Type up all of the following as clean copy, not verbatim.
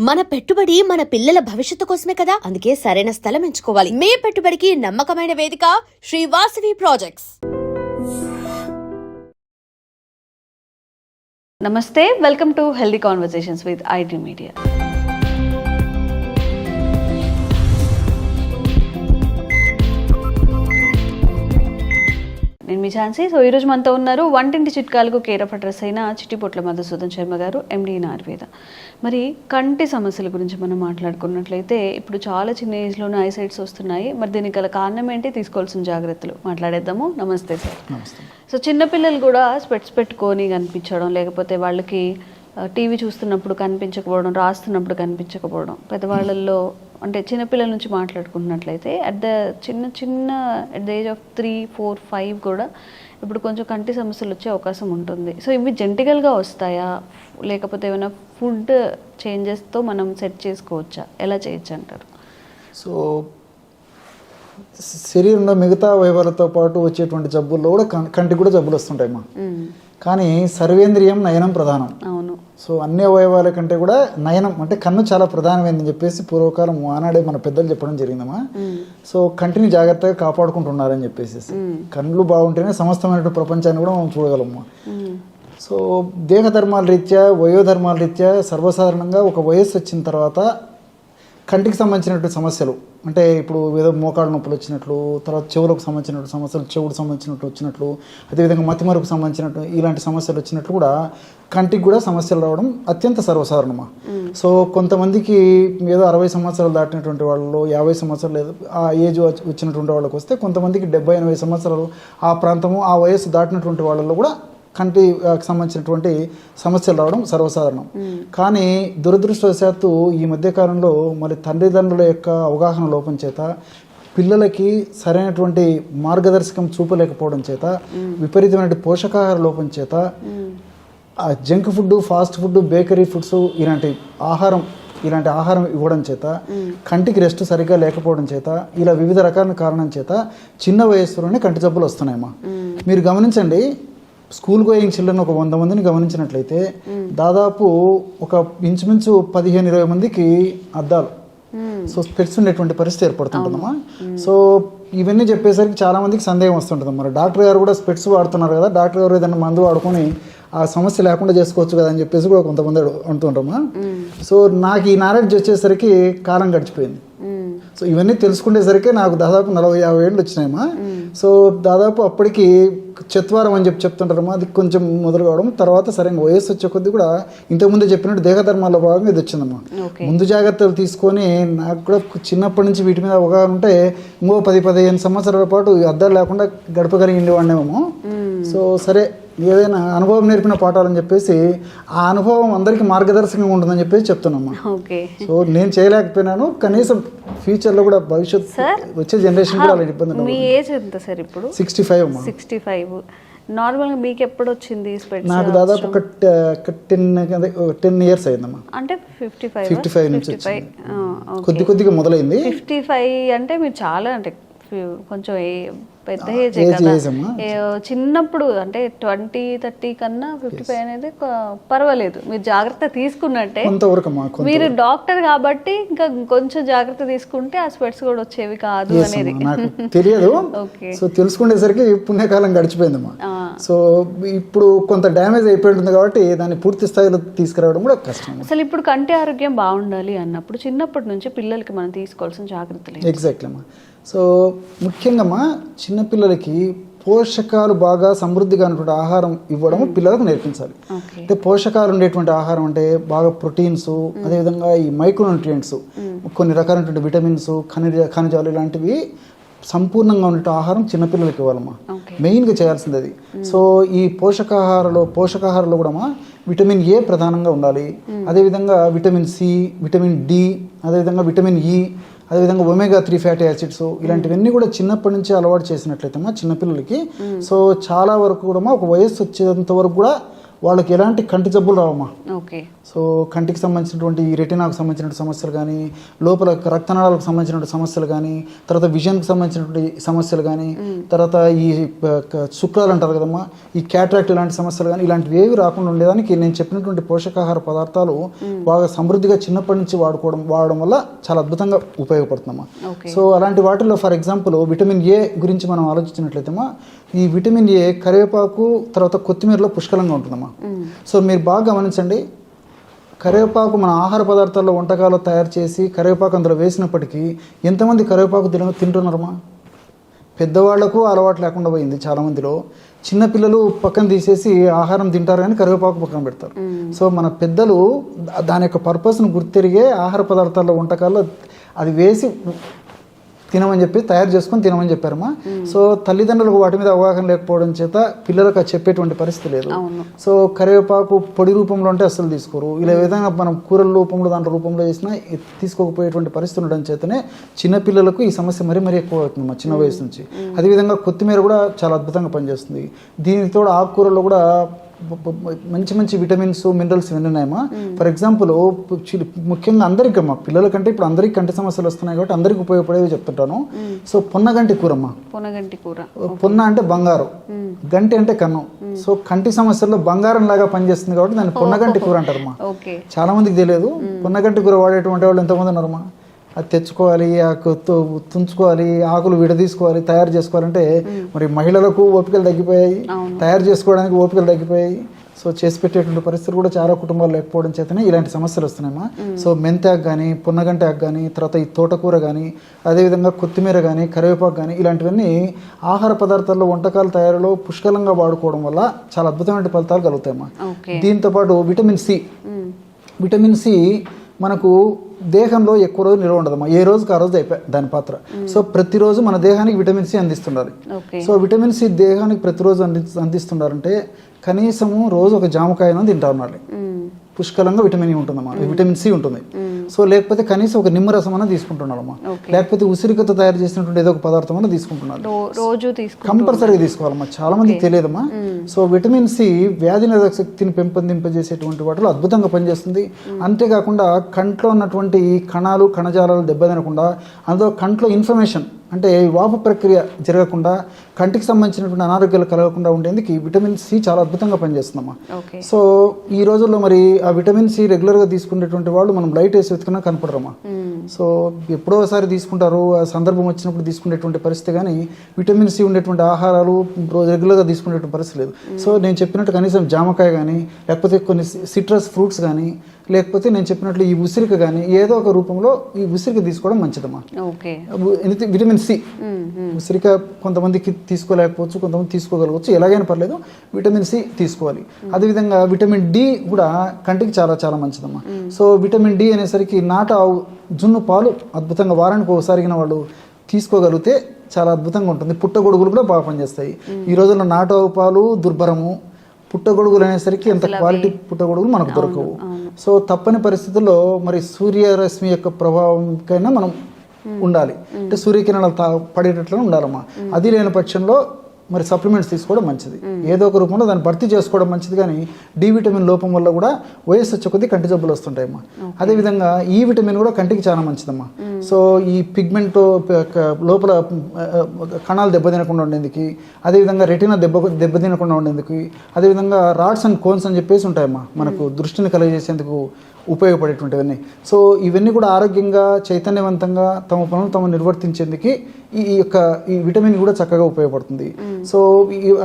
మన పెట్టుబడి మన పిల్లల భవిష్యత్తు కోసమే కదా, అందుకే సరైన స్థలం ఎంచుకోవాలి. మీ పెట్టుబడికి నమ్మకమైన వేదిక శ్రీ వాసవి ప్రాజెక్ట్స్. నమస్తే, welcome to healthy conversations with IT media. నేను మీ ఛాన్సీ. సో ఈరోజు మనతో ఉన్నారు వంటింటి చిట్కాలకు కేర్ ఆఫ్ అడ్రస్ అయిన చిట్టిపొట్ల మధుసూదన్ శర్మ గారు, ఎండి ఇన్ ఆయుర్వేద. మరి కంటి సమస్యల గురించి మనం మాట్లాడుకున్నట్లయితే ఇప్పుడు చాలా చిన్న ఏజ్లోనే ఐసైట్స్ వస్తున్నాయి. మరి దీనికి గల కారణం ఏంటి, తీసుకోవాల్సిన జాగ్రత్తలు మాట్లాడేద్దాము. నమస్తే సార్. సో చిన్నపిల్లలు కూడా స్పెట్స్ పెట్టుకొని కనిపించడం, లేకపోతే వాళ్ళకి టీవీ చూస్తున్నప్పుడు కనిపించకపోవడం, రాస్తున్నప్పుడు కనిపించకపోవడం, పెద్దవాళ్ళల్లో అంటే చిన్నపిల్లల నుంచి మాట్లాడుకుంటున్నట్లయితే అట్ ద ఏజ్ ఆఫ్ 3, 4, 5 కూడా ఇప్పుడు కొంచెం కంటి సమస్యలు వచ్చే అవకాశం ఉంటుంది. సో ఇవి జెంటికల్గా వస్తాయా, లేకపోతే ఏమైనా ఫుడ్ చేంజెస్తో మనం సెట్ చేసుకోవచ్చా, ఎలా చేయొచ్చు అంటారు? సో శరీరంలో మిగతా అవయవాలతో పాటు వచ్చేటువంటి జబ్బుల్లో కూడా కంటికి కూడా జబ్బులు వస్తుంటాయి మా. కానీ సర్వేంద్రియం నయనం ప్రధానం. అవును. సో అన్ని అవయవాల కంటే కూడా నయనం అంటే కన్ను చాలా ప్రధానమైందని చెప్పేసి పూర్వకాలం ఆనాడే మన పెద్దలు చెప్పడం జరిగిందమ్మా. సో కంటిని జాగ్రత్తగా కాపాడుకుంటున్నారని చెప్పేసి, కళ్ళు బాగుంటేనే సమస్తమైన ప్రపంచాన్ని కూడా మనం చూడగలము. సో దేహధర్మాల రీత్యా, వయోధర్మాల రీత్యా సర్వసాధారణంగా ఒక వయస్సు వచ్చిన తర్వాత కంటికి సంబంధించినటువంటి సమస్యలు అంటే ఇప్పుడు ఏదో మోకాళ్ళ నొప్పులు వచ్చినట్లు, తర్వాత చెవులకు సంబంధించినటువంటి సమస్యలు, చెవుకు సంబంధించినట్టు వచ్చినట్లు, అదేవిధంగా మతిమరుకు సంబంధించినట్టు ఇలాంటి సమస్యలు వచ్చినట్లు కూడా కంటికి కూడా సమస్యలు రావడం అత్యంత సర్వసాధారణమా. సో కొంతమందికి ఏదో 60 సంవత్సరాలు దాటినటువంటి వాళ్ళు, 50 సంవత్సరాలు లేదు ఆ ఏజ్ వచ్చినటువంటి వాళ్ళకి వస్తే, కొంతమందికి 70-80 సంవత్సరాలు ఆ ప్రాంతము ఆ వయస్సు దాటినటువంటి వాళ్ళలో కూడా కంటికి సంబంధించినటువంటి సమస్యలు రావడం సర్వసాధారణం. కానీ దురదృష్టవశాత్తు ఈ మధ్యకాలంలో మరి తల్లిదండ్రుల యొక్క అవగాహన లోపం చేత, పిల్లలకి సరైనటువంటి మార్గదర్శకం చూపలేకపోవడం చేత, విపరీతమైన పోషకాహార లోపం చేత, junk food, fast food, bakery foods ఇలాంటి ఆహారం ఇవ్వడం చేత, కంటికి రెస్ట్ సరిగ్గా లేకపోవడం చేత, ఇలా వివిధ రకాల కారణం చేత చిన్న వయస్సులోనే కంటి జబ్బులు వస్తున్నాయమ్మా. మీరు గమనించండి, స్కూల్ గోయింగ్ చిల్డ్రన్ ఒక 100 మందిని గమనించినట్లయితే దాదాపు ఒక ఇంచుమించు 15-20 మందికి అద్దాలు, సో స్పెట్స్ ఉండేటువంటి పరిస్థితి ఏర్పడుతుంటుందమ్మా. సో ఇవన్నీ చెప్పేసరికి చాలా మందికి సందేహం వస్తుంటుంది. మరి డాక్టర్ గారు కూడా స్పెట్స్ వాడుతున్నారు కదా, డాక్టర్ గారు ఏదైనా మందు వాడుకొని ఆ సమస్య లేకుండా చేసుకోవచ్చు కదా అని చెప్పేసి కూడా కొంతమంది అంటుంటామా. సో నాకు ఈ నాలెడ్జ్ వచ్చేసరికి కాలం గడిచిపోయింది. సో ఇవన్నీ తెలుసుకునేసరికి నాకు దాదాపు 40-50 ఏళ్ళు వచ్చినాయమ్మా. సో దాదాపు అప్పటికి చత్వారం అని చెప్తుంటారమ్మా, అది కొంచెం మొదలు కావడం, తర్వాత సరైన వయస్సు వచ్చే కొద్ది కూడా ఇంతకుముందు చెప్పినట్టు దేహధర్మాల్లో భాగంగా ఇది వచ్చిందమ్మా. ముందు జాగ్రత్తలు తీసుకొని నాకు కూడా చిన్నప్పటి నుంచి వీటి మీద అవగాహన ఉంటే ఇంకో 10-15 సంవత్సరాల పాటు అద్దాలు లేకుండా గడపగలిగి వాడినేమో. సో సరే, ఏదైనా అనుభవం నేర్పిన పాఠాలని చెప్పేసి ఆ అనుభవం అందరికీ మార్గదర్శకంగా ఉంటుందని చెప్పేసి చెప్తున్నామ్మా. సో నేను చేయలేకపోయినాను, కనీసం ఫ్యూచర్లో కూడా భవిష్యత్ వచ్చే జనరేషన్ కూడా అలా ఇబ్బంది. మీ ఏజ్ ఎంత సార్ ఇప్పుడు? 65 అమ్మా. 65. నార్మల్గా మీకు ఎప్పుడు వచ్చింది స్పెట్స్? నాకు దాదాపు ఒక 10 ఇయర్స్ అయిందమ్మా. అంటే 55 నుంచి కొద్దిగా మొదలైంది. 55 అంటే మీరు చాలా అంటే కొంచెం పెద్ద ఏజ్ కదా. చిన్నప్పుడు అంటే 20-30 కన్నా 55 అనేది పర్వాలేదు, మీరు జాగ్రత్త తీసుకున్నట్టే. మీరు డాక్టర్ కాబట్టి ఇంకా కొంచెం జాగ్రత్త తీసుకుంటే ఆ స్పెట్స్ కూడా వచ్చేవి కాదు అనేది నాకు తెలియదు. సో తెలుసుకునేసరికి పుణ్యకాలం గడిచిపోయిందమ్మా. సో ఇప్పుడు కొంత డ్యామేజ్ అయిపోయింది కాబట్టి దాన్ని పూర్తి స్థాయిలో తీసుకురావడం కూడా కష్టం. అసలు ఇప్పుడు కంటి ఆరోగ్యం బాగుండాలి అన్నప్పుడు చిన్నప్పటి నుంచి పిల్లలకి మనం తీసుకోవాల్సిన జాగ్రత్తలు? ఎగ్జాక్ట్లీ అమ్మా. సో ముఖ్యంగా చిన్నపిల్లలకి పోషకాలు బాగా సమృద్ధిగా ఉన్నటువంటి ఆహారం ఇవ్వడం పిల్లలకు నేర్పించాలి. అంటే పోషకాలు ఉండేటువంటి ఆహారం అంటే బాగా ప్రోటీన్స్, అదేవిధంగా ఈ మైక్రోన్యూట్రియంట్స్, కొన్ని రకాలైనటువంటి విటమిన్స్, ఖనిజాలు ఇలాంటివి సంపూర్ణంగా ఉండే ఆహారం చిన్నపిల్లలకి ఇవ్వాలమ్మా. మెయిన్గా చేయాల్సింది అది. సో ఈ పోషకాహారంలో కూడా విటమిన్ ఏ ప్రధానంగా ఉండాలి, అదేవిధంగా విటమిన్ సి, విటమిన్ డి, అదేవిధంగా విటమిన్ ఈ, అదేవిధంగా ఒమేగా-3 ఫ్యాటీ యాసిడ్స్, ఇలాంటివన్నీ కూడా చిన్నప్పటి నుంచి అలవాటు చేసినట్లయితే చిన్నపిల్లలకి సో చాలా వరకు కూడా ఒక వయస్సు వచ్చేంత వరకు కూడా వాళ్ళకి ఎలాంటి కంటి జబ్బులు రావమ్మా. ఓకే. సో కంటికి సంబంధించినటువంటి ఈ రెటినాకు సంబంధించిన సమస్యలు కానీ, లోపల రక్తనాళాలకు సంబంధించినటువంటి సమస్యలు కానీ, తర్వాత విజన్కి సంబంధించినటువంటి సమస్యలు కానీ, తర్వాత ఈ శుక్రాలు అంటారు కదమ్మా, ఈ క్యాట్రాక్ట్ ఇలాంటి సమస్యలు కానీ, ఇలాంటివి ఏవి రాకుండా ఉండేదానికి నేను చెప్పినటువంటి పోషకాహార పదార్థాలు బాగా సమృద్ధిగా చిన్నప్పటి నుంచి వాడడం వల్ల చాలా అద్భుతంగా ఉపయోగపడుతుందమ్మా. సో అలాంటి వాటిల్లో ఫర్ ఎగ్జాంపుల్ విటమిన్ ఏ గురించి మనం ఆలోచించినట్లయితేమా, ఈ విటమిన్ ఏ కరివేపాకు తర్వాత కొత్తిమీరలో పుష్కలంగా ఉంటుందమ్మా. సో మీరు బాగా గమనించండి, కరివేపాకు మన ఆహార పదార్థాల్లో వంటకాలు తయారు చేసి కరివేపాకు అందులో వేసినప్పటికీ ఎంతమంది కరివేపాకు తింటున్నారమ్మా? పెద్దవాళ్లకు అలవాటు లేకుండా పోయింది చాలామందిలో. చిన్నపిల్లలు పక్కన తీసేసి ఆహారం తింటారు కానీ కరివేపాకు పక్కన పెడతారు. సో మన పెద్దలు దాని యొక్క పర్పస్ను గుర్తిరిగే ఆహార పదార్థాల్లో వంటకాల్లో అది వేసి తినమని చెప్పి తయారు చేసుకొని తినమని చెప్పారమ్మా. సో తల్లిదండ్రులకు వాటి మీద అవగాహన లేకపోవడం చేత పిల్లలకు అది చెప్పేటువంటి పరిస్థితి లేదు. సో కరివేపాకు పొడి రూపంలో అంటే అస్సలు తీసుకోరు. ఇలా విధంగా మనం కూరల రూపంలో దాంట్లో రూపంలో చేసినా తీసుకోకపోయేటువంటి పరిస్థితి ఉండడం చేతనే చిన్నపిల్లలకు ఈ సమస్య మరీ ఎక్కువ అవుతుందమ్మా చిన్న వయసు నుంచి. అదేవిధంగా కొత్తిమీర కూడా చాలా అద్భుతంగా పనిచేస్తుంది. దీనితో ఆకుకూరలో కూడా మంచి విటమిన్స్ మినరల్స్ ఇవన్నీ ఉన్నాయమ్మా. ఫర్ ఎగ్జాంపుల్ ముఖ్యంగా అందరికీ అమ్మా, పిల్లల కంటే ఇప్పుడు అందరికీ కంటి సమస్యలు వస్తున్నాయి కాబట్టి అందరికి ఉపయోగపడేవి చెప్తుంటాను. సో పొన్నగంటి కూర అమ్మా. పొన్న అంటే బంగారం, గంటి అంటే కన్ను. సో కంటి సమస్యల్లో బంగారం లాగా పనిచేస్తుంది కాబట్టి దాన్ని పొన్నగంటి కూర అంటారమ్మా. చాలా మందికి తెలియదు. పొన్నగంటి కూర వాడేటువంటి వాళ్ళు ఎంతమంది ఉన్నారమ్మా? అది తెచ్చుకోవాలి, తుంచుకోవాలి, ఆకులు విడదీసుకోవాలి, తయారు చేసుకోవాలంటే మరి మహిళలకు ఓపికలు తగ్గిపోయాయి, తయారు చేసుకోవడానికి ఓపికలు తగ్గిపోయాయి. సో చేసి పెట్టేటువంటి పరిస్థితులు కూడా చాలా కుటుంబాలు లేకపోవడం చేతనే ఇలాంటి సమస్యలు వస్తున్నాయమ్మా. సో మెంతాకు కానీ, పున్నగంటాకు కానీ, తర్వాత ఈ తోటకూర కానీ, అదేవిధంగా కొత్తిమీర కానీ, కరివేపాకు కానీ, ఇలాంటివన్నీ ఆహార పదార్థాల్లో వంటకాల తయారీలో పుష్కలంగా వాడుకోవడం వల్ల చాలా అద్భుతమైన ఫలితాలు కలుగుతాయమ్మా. దీంతోపాటు విటమిన్ సి మనకు దేహంలో ఎక్కువ రోజు నిల్వ ఉండదమ్మా. ఏ రోజుకి ఆ రోజు అయిపోయి దాని పాత్ర. సో ప్రతిరోజు మన దేహానికి విటమిన్ సి అందిస్తుండాలి. సో విటమిన్ సి దేహానికి ప్రతిరోజు అందిస్తుండాలంటే కనీసము రోజు ఒక జామకాయను తింటా ఉండాలి. పుష్కలంగా విటమిన్ సి ఉంటుంది. సో లేకపోతే కనీసం ఒక నిమ్మరసం అన్న తీసుకుంటున్నారమ్మా. లేకపోతే ఉసిరికతో తయారు చేసినటువంటి ఏదో ఒక పదార్థం అన్న తీసుకుంటున్నారు. కంపల్సరీగా తీసుకోవాలమ్మా. చాలా మందికి తెలియదమ్మా. సో విటమిన్ సి వ్యాధి నిరోధక శక్తిని పెంపొందింపజేసేటువంటి వాటిలో అద్భుతంగా పనిచేస్తుంది. అంతేకాకుండా కంట్లో ఉన్నటువంటి కణాలు కణజాలాలు దెబ్బతినకుండా, అందులో కంట్లో ఇన్ఫర్మేషన్ అంటే వాపు ప్రక్రియ జరగకుండా, కంటికి సంబంధించినటువంటి అనారోగ్యాలు కలగకుండా ఉండేందుకు ఈ విటమిన్ సి చాలా అద్భుతంగా పనిచేస్తుందమ్మా. సో ఈ రోజుల్లో మరి ఆ విటమిన్ సి రెగ్యులర్గా తీసుకునేటువంటి వాళ్ళు మనం లైట్ వేసి వెతుకున్నా కనపడరమ్మా. సో ఎప్పుడో ఒకసారి తీసుకుంటారు, ఆ సందర్భం వచ్చినప్పుడు తీసుకునేటువంటి పరిస్థితి, కానీ విటమిన్ సి ఉండేటువంటి ఆహారాలు రెగ్యులర్గా తీసుకునేటువంటి పరిస్థితి లేదు. సో నేను చెప్పినట్టు కనీసం జామకాయ కానీ, లేకపోతే కొన్ని సిట్రస్ ఫ్రూట్స్ కానీ, లేకపోతే నేను చెప్పినట్లు ఈ ఉసిరిక కానీ ఏదో ఒక రూపంలో ఈ ఉసిరిక తీసుకోవడం మంచిదమ్మా. విటమిన్ సి ఉసిరిక కొంతమందికి తీసుకోలేకపోవచ్చు, కొంతమంది తీసుకోగలవచ్చు, ఎలాగైనా పర్లేదు విటమిన్ సి తీసుకోవాలి. అదేవిధంగా విటమిన్ డి కూడా కంటికి చాలా చాలా మంచిదమ్మా. సో విటమిన్ డి అనేసరికి నాటు ఆవు జున్ను పాలు అద్భుతంగా వారానికి ఒకసారిగిన వాళ్ళు తీసుకోగలిగితే చాలా అద్భుతంగా ఉంటుంది. పుట్టగొడుగులు కూడా బాగా పనిచేస్తాయి. ఈ రోజుల్లో నాటు ఆవు పాలు దుర్భరము, పుట్టగొడుగులు అనేసరికి ఎంత క్వాలిటీ పుట్టగొడుగులు మనకు దొరకవు. సో తప్పని పరిస్థితుల్లో మరి సూర్యరశ్మి యొక్క ప్రభావంకైనా మనం ఉండాలి, అంటే సూర్యకిరణాలు పడేటట్లు ఉండాలమ్మా. అది లేని పక్షంలో మరి సప్లిమెంట్స్ తీసుకోవడం మంచిది. ఏదో ఒక రూపంలో దాన్ని భర్తీ చేసుకోవడం మంచిది. కానీ డి విటమిన్ లోపం వల్ల కూడా వయస్సు వచ్చే కొద్దీ కంటి జబ్బులు వస్తుంటాయమ్మా. అదేవిధంగా ఈ విటమిన్ కూడా కంటికి చాలా మంచిదమ్మా. సో ఈ పిగ్మెంట్ లోపల కణాలు దెబ్బతినకుండా ఉండేందుకు, అదేవిధంగా రెటినా దెబ్బతినకుండా ఉండేందుకు, అదేవిధంగా రాడ్స్ అండ్ కోన్స్ అని చెప్పేసి ఉంటాయమ్మా మనకు దృష్టిని కలుగజేసేందుకు ఉపయోగపడేటువంటివన్నీ. సో ఇవన్నీ కూడా ఆరోగ్యంగా చైతన్యవంతంగా తమ పనులు తాము నిర్వర్తించేందుకు ఈ విటమిన్ కూడా చక్కగా ఉపయోగపడుతుంది. సో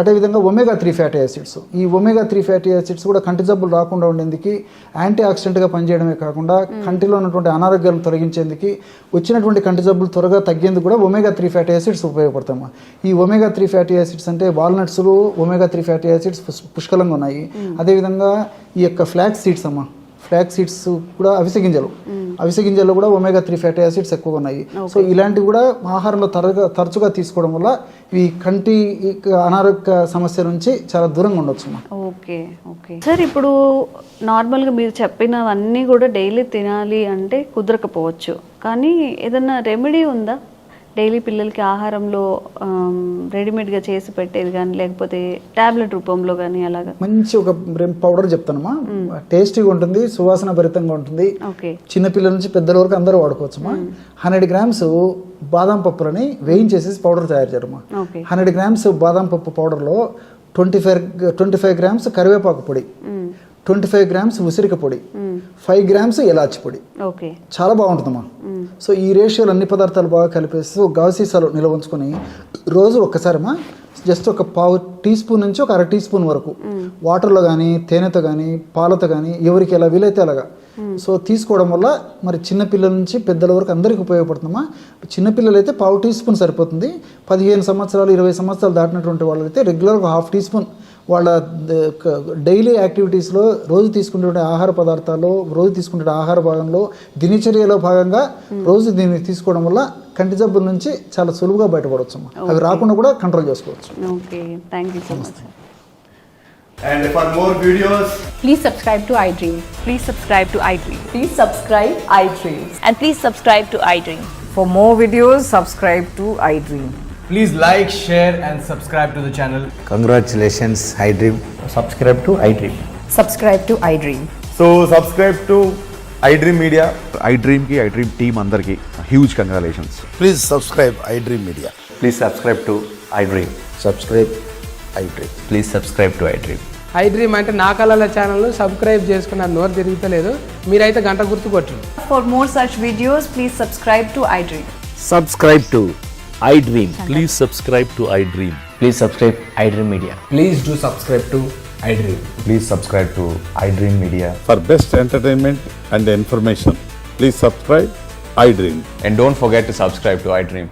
అదేవిధంగా ఒమేగా-3 ఫ్యాటీ యాసిడ్స్, ఈ ఒమేగా-3 ఫ్యాటీ యాసిడ్స్ కూడా కంటి జబ్బులు రాకుండా ఉండేందుకు యాంటీ ఆక్సిడెంట్గా పనిచేయడమే కాకుండా కంటిలో ఉన్నటువంటి అనారోగ్యాలను తొలగించేందుకు, వచ్చినటువంటి కంటి జబ్బులు త్వరగా తగ్గేందుకు కూడా ఒమేగా-3 ఫ్యాటీ యాసిడ్స్ ఉపయోగపడతామా. ఈ ఒమేగా-3 ఫ్యాటీ యాసిడ్స్ అంటే వాల్నట్స్లో ఒమేగా-3 ఫ్యాటీ యాసిడ్స్ పుష్కలంగా ఉన్నాయి. అదేవిధంగా ఈ యొక్క ఫ్లాక్స్ సీడ్స్ అమ్మా, ఫ్లాక్స్ సీడ్స్ కూడా అవిసె గింజల్లో కూడా ఒమేగా-3 ఫ్యాటీ యాసిడ్స్ ఎక్కువగా ఉన్నాయి. సో ఇలాంటివి కూడా ఆహారంలో తరచుగా తీసుకోవడం వల్ల ఈ కంటి అనారోగ్య సమస్య నుంచి చాలా దూరంగా ఉండొచ్చు. ఓకే సార్, ఇప్పుడు నార్మల్గా మీరు చెప్పినవన్నీ కూడా డైలీ తినాలి అంటే కుదరకపోవచ్చు, కానీ ఏదన్నా రెమెడీ ఉందా? డైలీ పిల్లలకి ఆహారంలో రెడీమేడ్గా చేసి పెట్టేది కానీ లేకపోతే టాబ్లెట్ రూపంలో కానీ అలాగా? మంచి ఒక పౌడర్ చెప్తానమ్మా, టేస్టీగా ఉంటుంది, సువాసన భరితంగా ఉంటుంది. ఓకే. చిన్నపిల్లల నుంచి పెద్దల వరకు అందరూ వాడుకోవచ్చమ్మా. 100 గ్రామ్స్ బాదం పప్పులని వేయించేసి పౌడర్ తయారు చేయడమ్మా. 100 గ్రామ్స్ బాదం పప్పు పౌడర్లో 25 గ్రామ్స్ కరివేపాకు పొడి, 25 గ్రామ్స్ ఉసిరిక పొడి, 5 గ్రామ్స్ ఇలాచి పొడి. ఓకే. చాలా బాగుంటుందమ్మా. సో ఈ రేషియోలు అన్ని పదార్థాలు బాగా కలిపేసి ఒక గాజు సీసాలో నిల్వ ఉంచుకొని రోజు ఒక్కసారమ్మా జస్ట్ ఒక పావు టీ స్పూన్ నుంచి ఒక 1/2 టీ స్పూన్ వరకు వాటర్లో కానీ తేనెతో కానీ పాలతో కానీ ఎవరికి ఎలా వీలైతే అలాగా సో తీసుకోవడం వల్ల మరి చిన్నపిల్లల నుంచి పెద్దల వరకు అందరికీ ఉపయోగపడుతుందమ్మా. చిన్నపిల్లలు అయితే పావు టీ స్పూన్ సరిపోతుంది. 15 సంవత్సరాలు 20 సంవత్సరాలు దాటినటువంటి వాళ్ళైతే రెగ్యులర్గా 1/2 టీ స్పూన్ వాళ్ళ డైలీ యాక్టివిటీస్లో రోజు తీసుకునే ఆహార పదార్థాల్లో రోజు తీసుకునే ఆహార భాగంలో దినచర్యలో భాగంగా రోజు దీన్ని తీసుకోవడం వల్ల కంటి జబ్బుల నుంచి చాలా సులువుగా బయటపడవచ్చు. అవి రాకుండా కూడా కంట్రోల్ చేసుకోవచ్చు. Okay, thank you so much. And for more videos, Please subscribe to iDream. Please subscribe to iDream. Please subscribe iDream. And please subscribe to iDream. For more videos, subscribe to iDream. please like, share, and subscribe to the channel. Congratulations, iDream. Subscribe to iDream. Subscribe to iDream. So subscribe to iDream Media. iDream ki iDream team andarki huge congratulations. Please subscribe iDream Media. Please subscribe to iDream. Subscribe iDream. Please subscribe to iDream. iDream అంటే నా కళల channel subscribe చేసుకున్న నోరు తిరుగుతలేదు, మీరైతే గంట గుర్తు కొట్టండి. For more such videos, please subscribe to iDream. Subscribe to iDream. Please subscribe to iDream. Please subscribe iDream Media. Please do subscribe to iDream. Please subscribe to iDream Media. For best entertainment and information, please subscribe iDream. And don't forget to subscribe to iDream.